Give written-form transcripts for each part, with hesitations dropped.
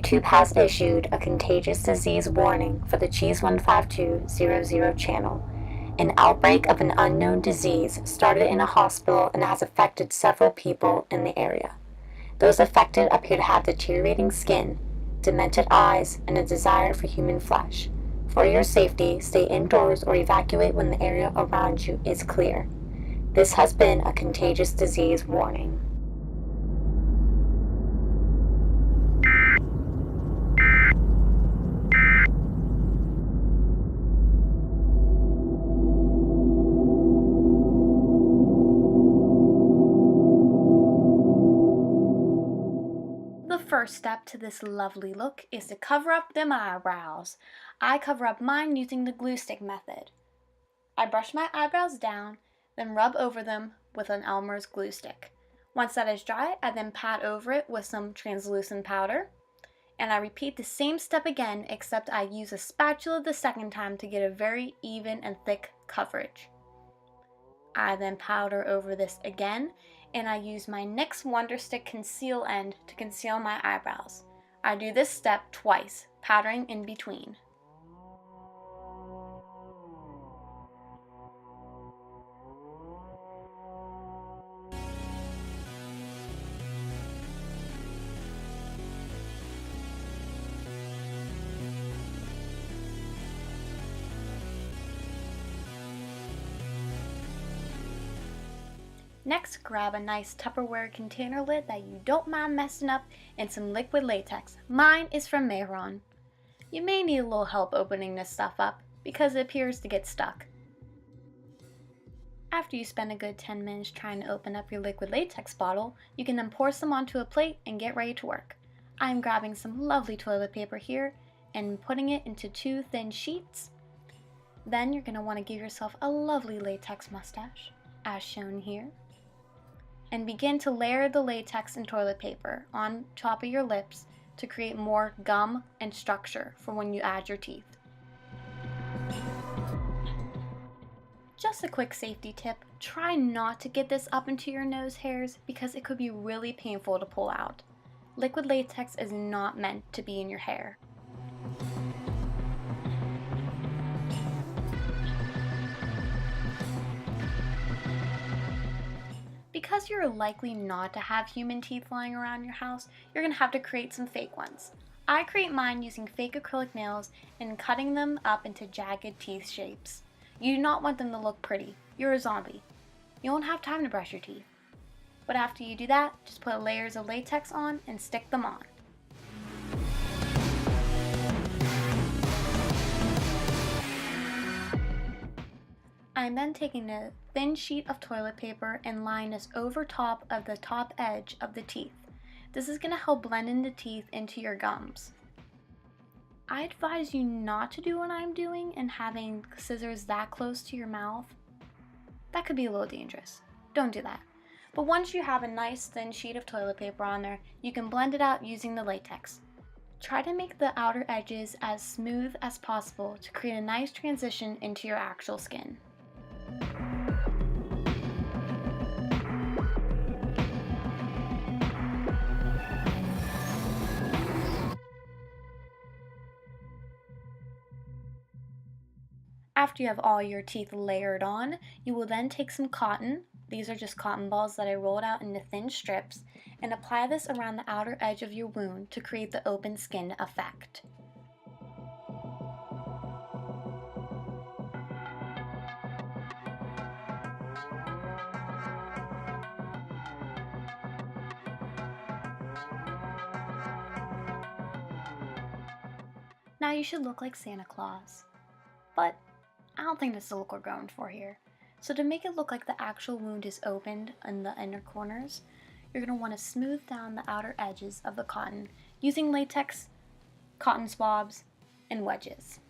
YouTube has issued a contagious disease warning for the Cheese15200 channel. An outbreak of an unknown disease started in a hospital and has affected several people in the area. Those affected appear to have deteriorating skin, demented eyes, and a desire for human flesh. For your safety, stay indoors or evacuate when the area around you is clear. This has been a contagious disease warning. The first step to this lovely look is to cover up them eyebrows. I cover up mine using the glue stick method. I brush my eyebrows down, then rub over them with an Elmer's glue stick. Once that is dry, I then pat over it with some translucent powder. And I repeat the same step again, except I use a spatula the second time to get a very even and thick coverage. I then powder over this again, and I use my NYX Wonder Stick conceal end to conceal my eyebrows. I do this step twice, powdering in between. Next, grab a nice Tupperware container lid that you don't mind messing up and some liquid latex. Mine is from Mehron. You may need a little help opening this stuff up because it appears to get stuck. After you spend a good 10 minutes trying to open up your liquid latex bottle, you can then pour some onto a plate and get ready to work. I'm grabbing some lovely toilet paper here and putting it into 2 thin sheets. Then you're going to want to give yourself a lovely latex mustache, as shown here. And begin to layer the latex and toilet paper on top of your lips to create more gum and structure for when you add your teeth. Just a quick safety tip, try not to get this up into your nose hairs because it could be really painful to pull out. Liquid latex is not meant to be in your hair. Because you're likely not to have human teeth lying around your house, you're going to have to create some fake ones. I create mine using fake acrylic nails and cutting them up into jagged teeth shapes. You do not want them to look pretty. You're a zombie. You won't have time to brush your teeth. But after you do that, just put layers of latex on and stick them on. I'm then taking a thin sheet of toilet paper and laying this over top of the top edge of the teeth. This is going to help blend in the teeth into your gums. I advise you not to do what I'm doing and having scissors that close to your mouth. That could be a little dangerous. Don't do that. But once you have a nice thin sheet of toilet paper on there, you can blend it out using the latex. Try to make the outer edges as smooth as possible to create a nice transition into your actual skin. After you have all your teeth layered on, you will then take some cotton. These are just cotton balls that I rolled out into thin strips, and apply this around the outer edge of your wound to create the open skin effect. Now you should look like Santa Claus, but I don't think that's the look we're going for here. So to make it look like the actual wound is opened in the inner corners, you're going to want to smooth down the outer edges of the cotton using latex, cotton swabs, and wedges.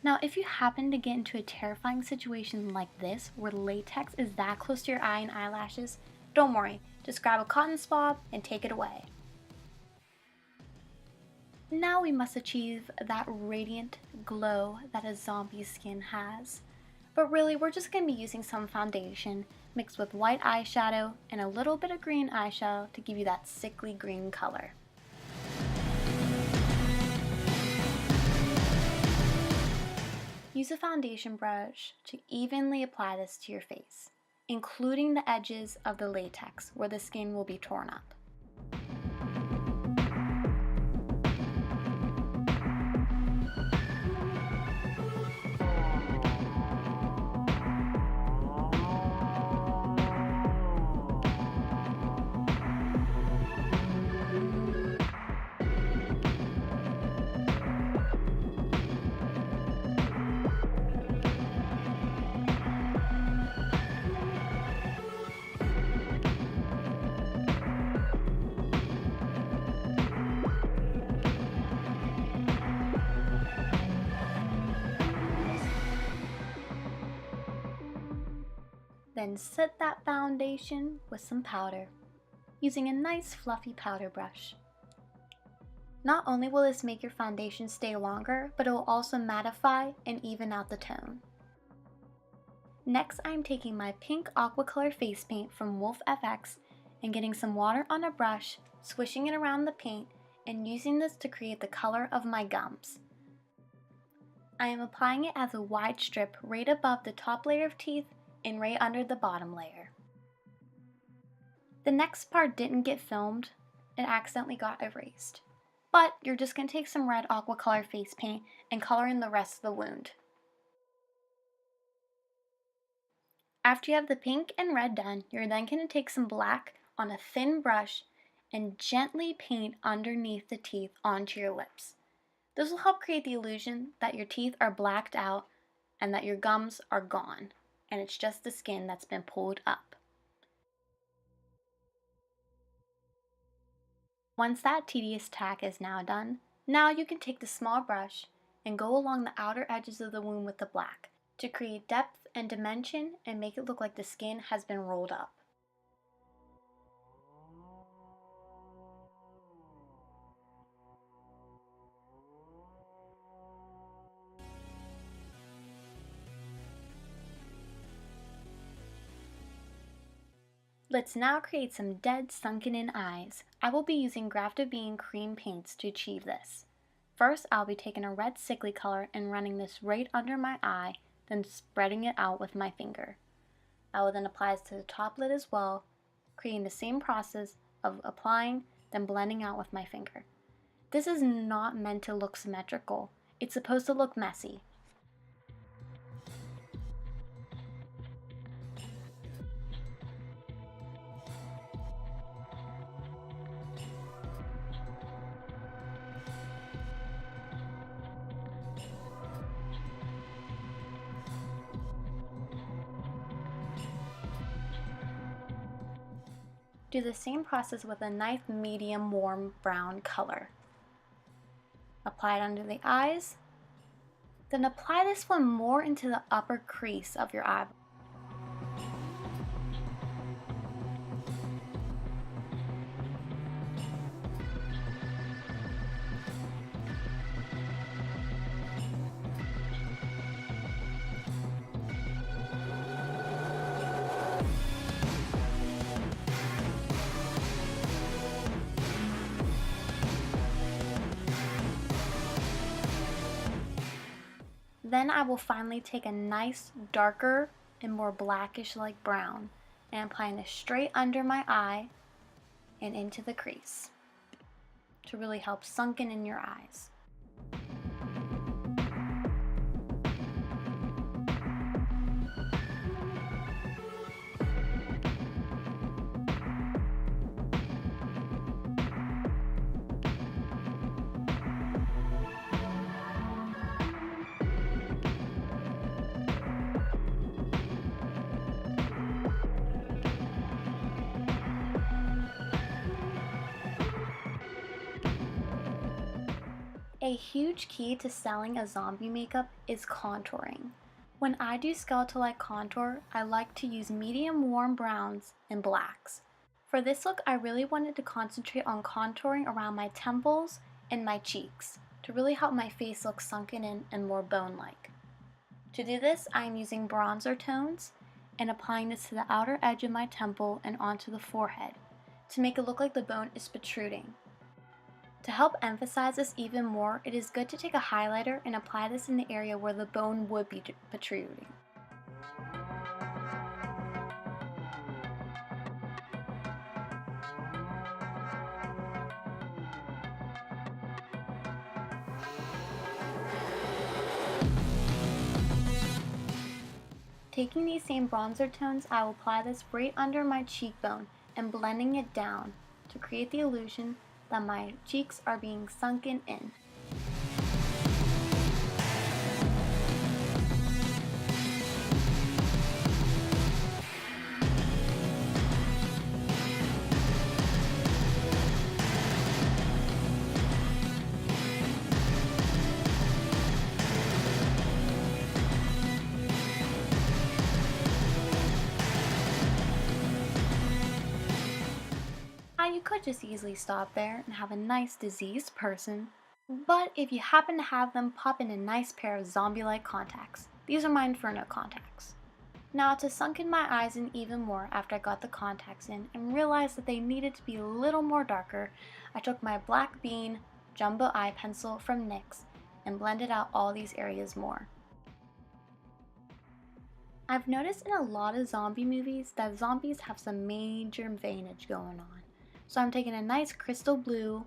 Now if you happen to get into a terrifying situation like this where latex is that close to your eye and eyelashes, don't worry, just grab a cotton swab and take it away. Now we must achieve that radiant glow that a zombie's skin has. But really, we're just going to be using some foundation mixed with white eyeshadow and a little bit of green eyeshadow to give you that sickly green color. Use a foundation brush to evenly apply this to your face, including the edges of the latex where the skin will be torn up. Then set that foundation with some powder, using a nice fluffy powder brush. Not only will this make your foundation stay longer, but it will also mattify and even out the tone. Next, I'm taking my pink aqua color face paint from Wolf FX and getting some water on a brush, swishing it around the paint, and using this to create the color of my gums. I am applying it as a wide strip right above the top layer of teeth and right under the bottom layer. The next part didn't get filmed, it accidentally got erased. But you're just going to take some red aqua color face paint and color in the rest of the wound. After you have the pink and red done, you're then going to take some black on a thin brush and gently paint underneath the teeth onto your lips. This will help create the illusion that your teeth are blacked out and that your gums are gone, and it's just the skin that's been pulled up. Once that tedious tack is now done, now you can take the small brush and go along the outer edges of the wound with the black to create depth and dimension and make it look like the skin has been rolled up. Let's now create some dead sunken in eyes. I will be using grafted bean cream paints to achieve this. First, I'll be taking a red sickly color and running this right under my eye, then spreading it out with my finger. I will then apply this to the top lid as well, creating the same process of applying, then blending out with my finger. This is not meant to look symmetrical. It's supposed to look messy. Do the same process with a nice medium warm brown color. Apply it under the eyes, then apply this one more into the upper crease of your eyeball. Then I will finally take a nice darker and more blackish like brown and applying this straight under my eye and into the crease to really help sunken in your eyes. A huge key to selling a zombie makeup is contouring. When I do skeletal-like contour, I like to use medium warm browns and blacks. For this look, I really wanted to concentrate on contouring around my temples and my cheeks to really help my face look sunken in and more bone-like. To do this, I am using bronzer tones and applying this to the outer edge of my temple and onto the forehead to make it look like the bone is protruding. To help emphasize this even more, it is good to take a highlighter and apply this in the area where the bone would be protruding. Taking these same bronzer tones, I will apply this right under my cheekbone and blending it down to create the illusion that my cheeks are being sunken in. Now you could just easily stop there and have a nice diseased person, but if you happen to have them, pop in a nice pair of zombie-like contacts. These are my Inferno contacts. Now to sunken my eyes in even more after I got the contacts in and realized that they needed to be a little more darker, I took my Black Bean Jumbo Eye Pencil from NYX and blended out all these areas more. I've noticed in a lot of zombie movies that zombies have some major veinage going on. So I'm taking a nice crystal blue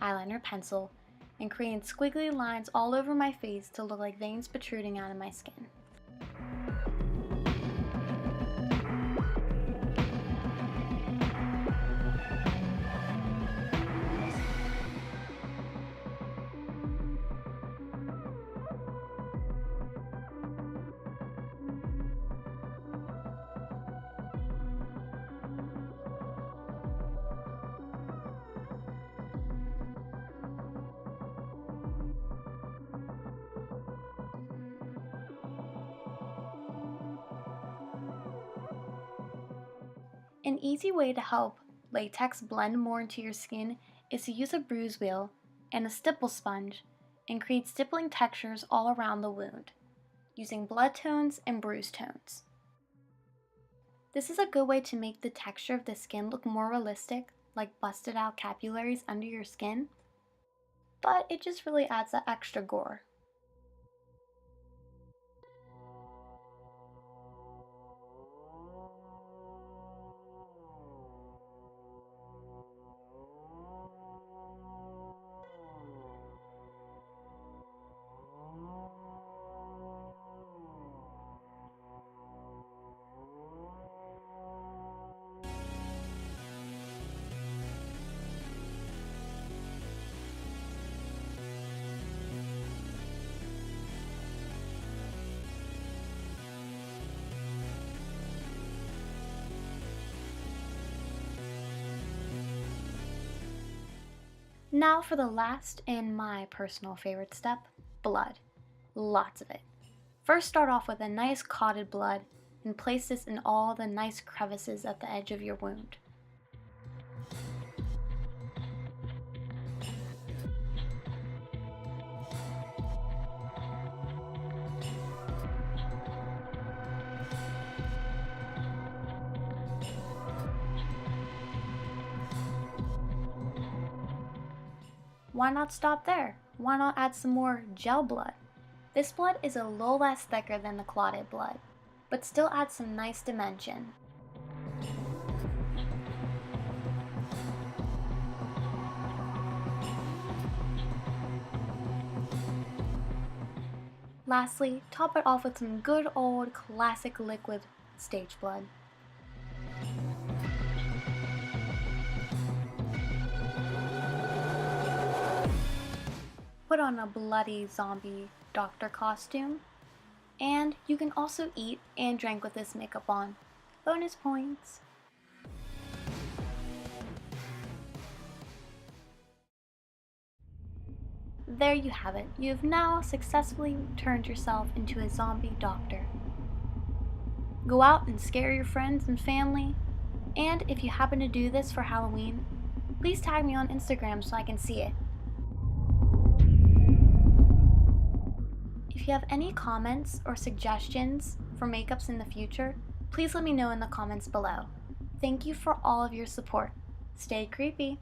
eyeliner pencil and creating squiggly lines all over my face to look like veins protruding out of my skin. An easy way to help latex blend more into your skin is to use a bruise wheel and a stipple sponge and create stippling textures all around the wound, using blood tones and bruise tones. This is a good way to make the texture of the skin look more realistic, like busted out capillaries under your skin, but it just really adds that extra gore. Now for the last and my personal favorite step, blood. Lots of it. First start off with a nice clotted blood and place this in all the nice crevices at the edge of your wound. Why not stop there? Why not add some more gel blood? This blood is a little less thicker than the clotted blood, but still adds some nice dimension. Lastly, top it off with some good old classic liquid stage blood. Put on a bloody zombie doctor costume, and you can also eat and drink with this makeup on. Bonus points! There you have it. You have now successfully turned yourself into a zombie doctor. Go out and scare your friends and family, and if you happen to do this for Halloween, please tag me on Instagram so I can see it. If you have any comments or suggestions for makeups in the future, please let me know in the comments below. Thank you for all of your support. Stay creepy.